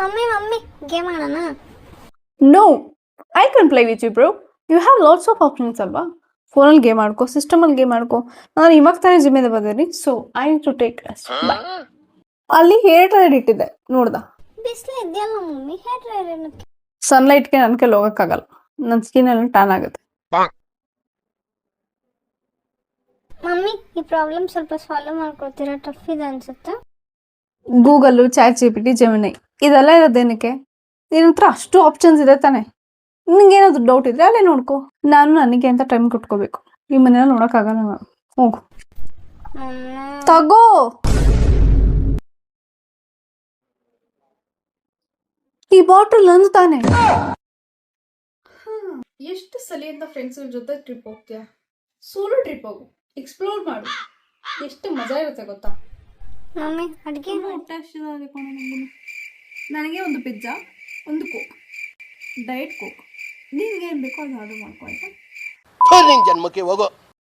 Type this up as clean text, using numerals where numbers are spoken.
Mummy game ಆಡೋಣ? No, I can play with you, bro. You have lots of options ಅಲ್ವಾ. ಫೋನಲ್ಲಿ game ಆಡ್ಕೋ, ಸಿಸ್ಟಮಲ್ಲಿ game ಆಡ್ಕೋ. ನಾನು ಇವಾಗ ತಾನೇ ಜಿಮ್ಮಿಂದ ಬಂದಿನಿ, so I need to take rest. ಅಲ್ಲಿ ಹೇರ್ ಡ್ರೈಯರ್ ಇಟ್ಟಿದ್ದೆ, ನೋಡ್ದ? ಬಿಸಿಲು ಇದೆಯಲ್ಲ ಮಮ್ಮಿ, ಹೇರ್ ಡ್ರೈಯರ್ ಏನಕ್ಕೆ? ಸನ್ಲೈಟ್ಗೆ ನನ್ನ ಕೈಲಿ ಹೋಗೋಕ್ಕಾಗಲ್ಲ, ನನ್ನ ಸ್ಕಿನ್ ಎಲ್ಲ ಟ್ಯಾನ್ ಆಗುತ್ತೆ. ಮಮ್ಮಿ ಈ ಪ್ರಾಬ್ಲಮ್ ಸ್ವಲ್ಪ ಸಾಲ್ವ್ ಮಾಡ್ಕೊಡ್ತೀರಾ? ಟಫ್ ಇದೆ ಅನ್ಸುತ್ತೆ. ಗೂಗಲ್ಲು, ಚಾಟ್ GPT, ಜೆಮಿನೈ ಇದೆಲ್ಲ ಇರೋದೇನಕ್ಕೆ? ನಿನ್ನ ಹತ್ರ ಅಷ್ಟು ಆಪ್ಷನ್ಸ್ ಇದೆ ತಾನೆ. ನಿಂಗೆ ಏನಾದ್ರು ಡೌಟ್ ಇದ್ರೆ ಅಲ್ಲೇ ನೋಡ್ಕೋ. ನಾನು ನನಗೆ ಅಂತ ಟೈಮ್ ಕೊಟ್ಕೋಬೇಕು. ಈ ಮನೇಲಿ ನೋಡೋಕ್ಕಾಗಲ್ಲ ನಾನು. ಹೋಗು ತಗೋ. ಈ ಬಾಟಲ್ ನಂದು ತಾನೆ. ಎಷ್ಟು ಸಲಿಯಿಂದ ಫ್ರೆಂಡ್ಸ್ ಜೊತೆ ಟ್ರಿಪ್ ಹೋಗ್ತೀಯಾ? ಸೋಲೋ ಟ್ರಿಪ್ ಹೋಗು, ಎಕ್ಸ್ಪ್ಲೋರ್ ಮಾಡು, ಎಷ್ಟು ಮಜಾ ಇರುತ್ತೆ ಗೊತ್ತಾ? ಮಮ್ಮಿ ಅಡುಗೆ ನನಗೆ ಒಂದು ಪಿಜ್ಜಾ, ಒಂದು ಕೋಕ್, ಡಯಟ್ ಕೋಕ್. ನಿನ್ಗೆ ಏನು ಬೇಕೋ ಅದು ಆರ್ಡರ್ ಮಾಡ್ಕೊ ಆಯ್ತಾ? ಜನ್ಮಕ್ಕೆ ಹೋಗೋ.